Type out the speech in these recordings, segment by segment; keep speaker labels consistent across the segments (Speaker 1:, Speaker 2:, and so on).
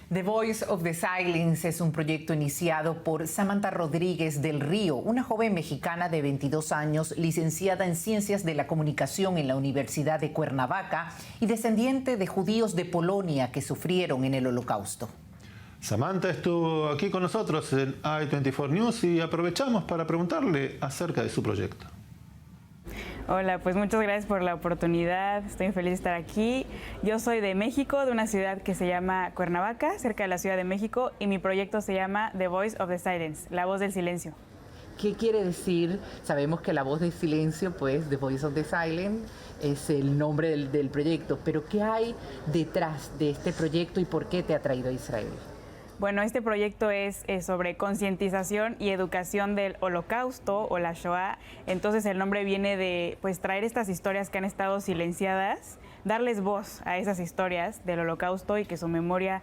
Speaker 1: The Voice of the Silence es un proyecto iniciado por Samantha Rodríguez del Río, una joven mexicana de 22 años, licenciada en Ciencias de la Comunicación en la Universidad de Cuernavaca y descendiente de judíos de Polonia que sufrieron en el Holocausto.
Speaker 2: Samantha estuvo aquí con nosotros en i24 News y aprovechamos para preguntarle acerca de su proyecto.
Speaker 3: Hola, pues muchas gracias por la oportunidad, estoy feliz de estar aquí. Yo soy de México, de una ciudad que se llama Cuernavaca, cerca de la Ciudad de México, y mi proyecto se llama The Voice of the Silence, la voz del silencio.
Speaker 1: ¿Qué quiere decir? Sabemos que la voz del silencio, pues The Voice of the Silence, es el nombre del proyecto, pero ¿qué hay detrás de este proyecto y por qué te ha traído a Israel?
Speaker 3: Bueno, este proyecto es sobre concientización y educación del Holocausto o la Shoah. Entonces el nombre viene de traer estas historias que han estado silenciadas, darles voz a esas historias del Holocausto y que su memoria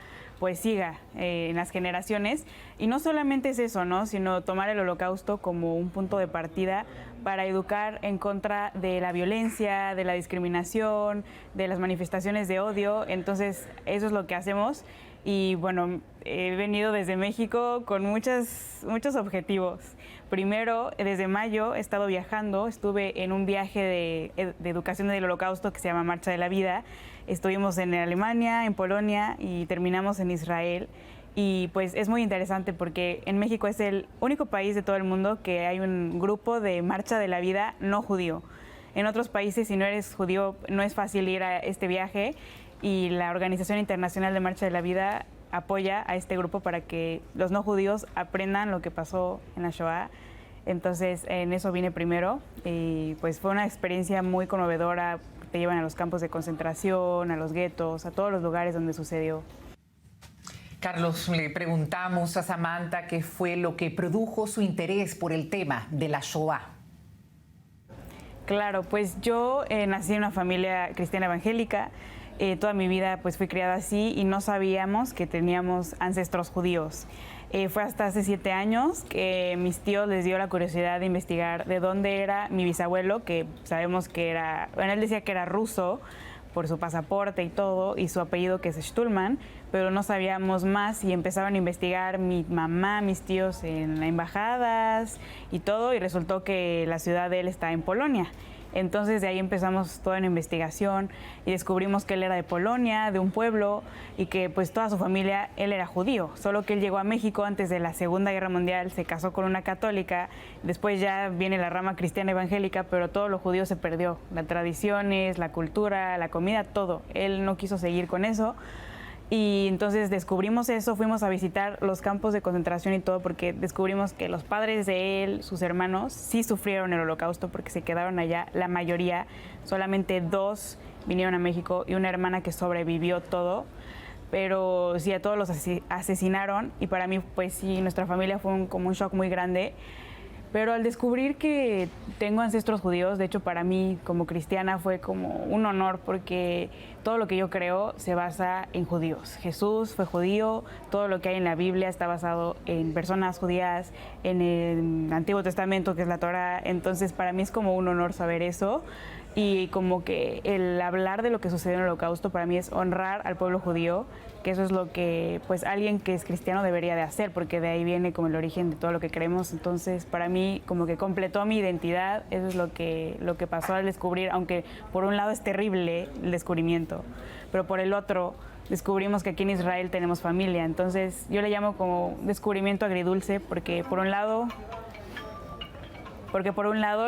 Speaker 3: siga en las generaciones. Y no solamente es eso, ¿no? Sino tomar el Holocausto como un punto de partida para educar en contra de la violencia, de la discriminación, de las manifestaciones de odio. Entonces eso es lo que hacemos. Y bueno, he venido desde México con muchos objetivos. Primero, desde mayo he estado viajando, estuve en un viaje de educación del Holocausto que se llama Marcha de la Vida. Estuvimos en Alemania, en Polonia y terminamos en Israel. Y pues es muy interesante porque en México es el único país de todo el mundo que hay un grupo de Marcha de la Vida no judío. En otros países, si no eres judío, no es fácil ir a este viaje. Y la Organización Internacional de Marcha de la Vida apoya a este grupo para que los no judíos aprendan lo que pasó en la Shoah. Entonces, en eso vine primero y pues fue una experiencia muy conmovedora. Te llevan a los campos de concentración, a los guetos, a todos los lugares donde sucedió.
Speaker 1: Carlos, le preguntamos a Samantha qué fue lo que produjo su interés por el tema de la Shoah.
Speaker 3: Claro, pues yo nací en una familia cristiana evangélica. Toda mi vida fui criada así y no sabíamos que teníamos ancestros judíos. Fue hasta hace 7 años que mis tíos les dio la curiosidad de investigar de dónde era mi bisabuelo, que sabemos que era, bueno, él decía que era ruso por su pasaporte y todo, y su apellido que es Stulman, pero no sabíamos más y empezaron a investigar mi mamá, mis tíos en las embajadas y todo, y resultó que la ciudad de él está en Polonia. Entonces de ahí empezamos toda una investigación y descubrimos que él era de Polonia, de un pueblo, y que toda su familia, él era judío, solo que él llegó a México antes de la Segunda Guerra Mundial, se casó con una católica, después ya viene la rama cristiana evangélica, pero todo lo judío se perdió, las tradiciones, la cultura, la comida, todo. Él no quiso seguir con eso. Y entonces descubrimos eso, fuimos a visitar los campos de concentración y todo porque descubrimos que los padres de él, sus hermanos, sí sufrieron el Holocausto porque se quedaron allá, la mayoría, solamente 2 vinieron a México y una hermana que sobrevivió todo, pero sí a todos los asesinaron y para mí sí, nuestra familia fue como un shock muy grande. Pero al descubrir que tengo ancestros judíos, de hecho para mí como cristiana fue como un honor porque todo lo que yo creo se basa en judíos. Jesús fue judío, todo lo que hay en la Biblia está basado en personas judías, en el Antiguo Testamento que es la Torá, entonces para mí es como un honor saber eso y como que el hablar de lo que sucedió en el Holocausto para mí es honrar al pueblo judío, que eso es lo que alguien que es cristiano debería de hacer, porque de ahí viene como el origen de todo lo que creemos. Entonces para mí como que completó mi identidad, eso es lo que pasó al descubrir, aunque por un lado es terrible el descubrimiento, pero por el otro descubrimos que aquí en Israel tenemos familia, entonces yo le llamo como descubrimiento agridulce, porque por un lado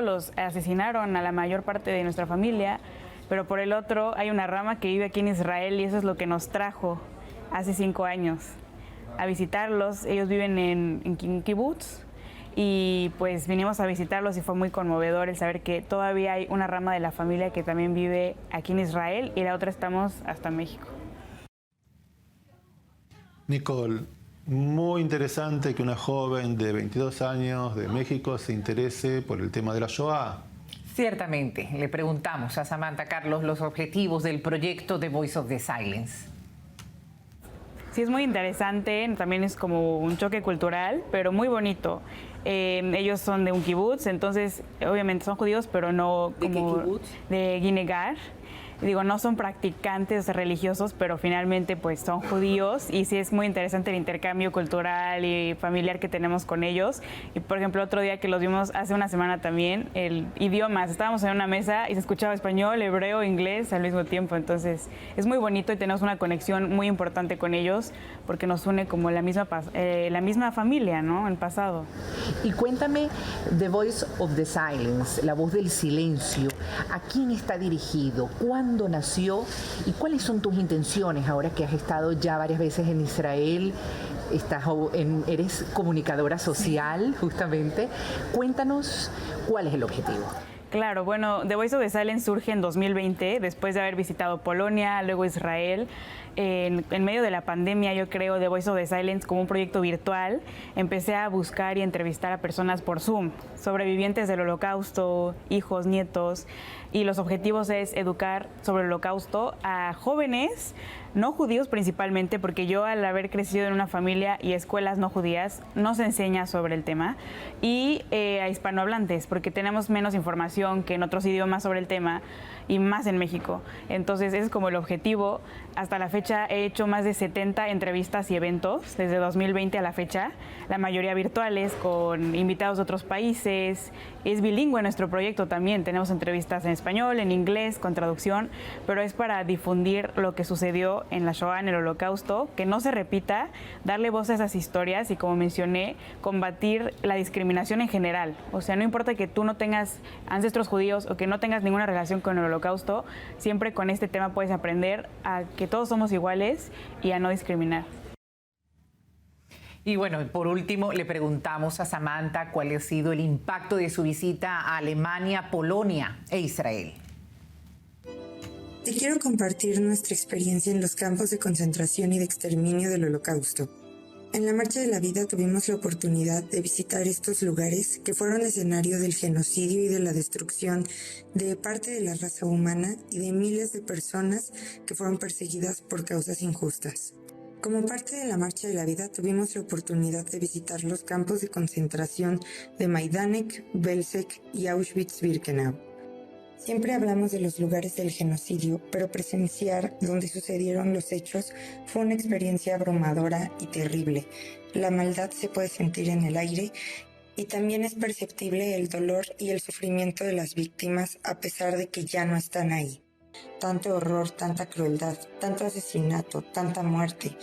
Speaker 3: los asesinaron a la mayor parte de nuestra familia, pero por el otro hay una rama que vive aquí en Israel y eso es lo que nos trajo hace 5 años a visitarlos. Ellos viven en kibbutz y vinimos a visitarlos y fue muy conmovedor el saber que todavía hay una rama de la familia que también vive aquí en Israel y la otra estamos hasta México.
Speaker 2: Nicole, muy interesante que una joven de 22 años de México se interese por el tema de la Shoah.
Speaker 1: Ciertamente, le preguntamos a Samantha, Carlos, los objetivos del proyecto The Voice of the Silence.
Speaker 3: Sí, es muy interesante, también es como un choque cultural, pero muy bonito. Ellos son de un kibutz, entonces obviamente son judíos, pero no como...
Speaker 1: ¿De qué kibutz?
Speaker 3: De Guinegar. digo, no son practicantes religiosos, pero finalmente pues son judíos y sí es muy interesante el intercambio cultural y familiar que tenemos con ellos. Y por ejemplo, otro día que los vimos hace una semana también, el idiomas, estábamos en una mesa y se escuchaba español, hebreo, inglés al mismo tiempo, entonces es muy bonito y tenemos una conexión muy importante con ellos porque nos une como la misma familia, ¿no? En pasado.
Speaker 1: Y cuéntame, The Voice of the Silence, la voz del silencio, ¿a quién está dirigido? ¿Cuándo nació? ¿Y cuáles son tus intenciones ahora que has estado ya varias veces en Israel? Eres comunicadora social, justamente. Cuéntanos cuál es el objetivo.
Speaker 3: Claro, bueno, The Voice of the Silence surge en 2020, después de haber visitado Polonia, luego Israel. En medio de la pandemia, yo creo The Voice of the Silence como un proyecto virtual. Empecé a buscar y entrevistar a personas por Zoom, sobrevivientes del Holocausto, hijos, nietos, y los objetivos es educar sobre el Holocausto a jóvenes, no judíos principalmente, porque yo al haber crecido en una familia y escuelas no judías, no se enseña sobre el tema, y a hispanohablantes, porque tenemos menos información que en otros idiomas sobre el tema, y más en México. Entonces ese es como el objetivo. Hasta la fecha he hecho más de 70 entrevistas y eventos desde 2020 a la fecha, la mayoría virtuales con invitados de otros países. Es bilingüe nuestro proyecto también, tenemos entrevistas en español, en inglés, con traducción, pero es para difundir lo que sucedió en la Shoah, en el Holocausto, que no se repita, darle voz a esas historias y, como mencioné, combatir la discriminación en general. O sea, no importa que tú no tengas ancestros judíos o que no tengas ninguna relación con el Holocausto, siempre con este tema puedes aprender a que todos somos iguales y a no discriminar.
Speaker 1: Y bueno, por último, le preguntamos a Samantha cuál ha sido el impacto de su visita a Alemania, Polonia e Israel.
Speaker 4: Te quiero compartir nuestra experiencia en los campos de concentración y de exterminio del Holocausto. En la Marcha de la Vida tuvimos la oportunidad de visitar estos lugares que fueron escenario del genocidio y de la destrucción de parte de la raza humana y de miles de personas que fueron perseguidas por causas injustas. Como parte de la Marcha de la Vida tuvimos la oportunidad de visitar los campos de concentración de Majdanek, Belzec y Auschwitz-Birkenau. Siempre hablamos de los lugares del genocidio, pero presenciar donde sucedieron los hechos fue una experiencia abrumadora y terrible. La maldad se puede sentir en el aire y también es perceptible el dolor y el sufrimiento de las víctimas a pesar de que ya no están ahí. Tanto horror, tanta crueldad, tanto asesinato, tanta muerte.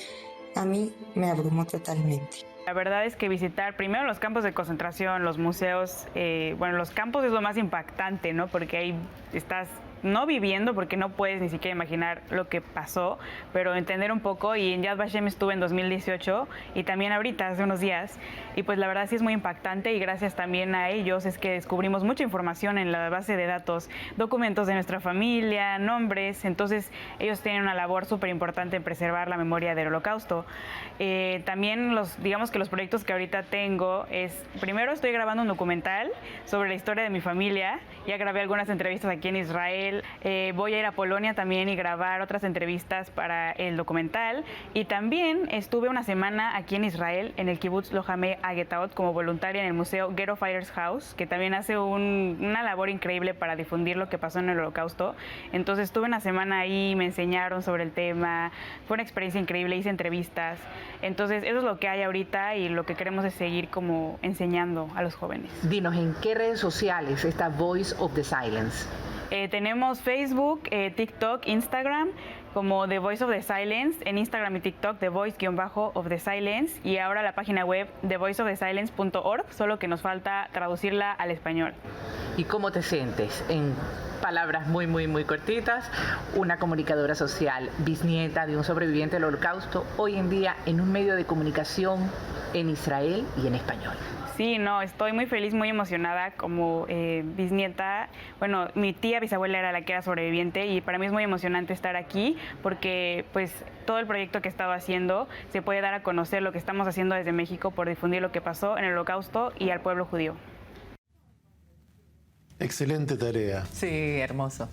Speaker 4: A mí me abrumó totalmente.
Speaker 3: La verdad es que visitar primero los campos de concentración, los museos, los campos es lo más impactante, ¿no? Porque ahí estás no viviendo, porque no puedes ni siquiera imaginar lo que pasó, pero entender un poco. Y en Yad Vashem estuve en 2018 y también ahorita, hace unos días, y pues la verdad sí es muy impactante, y gracias también a ellos es que descubrimos mucha información en la base de datos, documentos de nuestra familia, nombres. Entonces ellos tienen una labor súper importante en preservar la memoria del Holocausto. También digamos que los proyectos que ahorita tengo es, primero estoy grabando un documental sobre la historia de mi familia, ya grabé algunas entrevistas aquí en Israel. Voy a ir a Polonia también y grabar otras entrevistas para el documental, y también estuve una semana aquí en Israel en el Kibbutz Lohame Agetaot como voluntaria en el Museo Ghetto Fighters House, que también hace una labor increíble para difundir lo que pasó en el Holocausto. Entonces estuve una semana ahí, me enseñaron sobre el tema, fue una experiencia increíble, hice entrevistas. Entonces eso es lo que hay ahorita y lo que queremos es seguir como enseñando a los jóvenes.
Speaker 1: Dinos, ¿en qué redes sociales está Voice of the Silence?
Speaker 3: Tenemos Facebook, TikTok, Instagram, como The Voice of the Silence, en Instagram y TikTok The Voice-of the Silence, y ahora la página web thevoiceofthesilence.org, solo que nos falta traducirla al español.
Speaker 1: ¿Y cómo te sientes? En palabras muy, muy, muy cortitas, una comunicadora social, bisnieta de un sobreviviente del Holocausto, hoy en día en un medio de comunicación en Israel y en español.
Speaker 3: Sí, no, estoy muy feliz, muy emocionada como bisnieta. Bueno, mi tía bisabuela era la que era sobreviviente, y para mí es muy emocionante estar aquí porque pues todo el proyecto que he estado haciendo se puede dar a conocer lo que estamos haciendo desde México por difundir lo que pasó en el Holocausto y al pueblo judío.
Speaker 2: Excelente tarea.
Speaker 1: Sí, hermoso.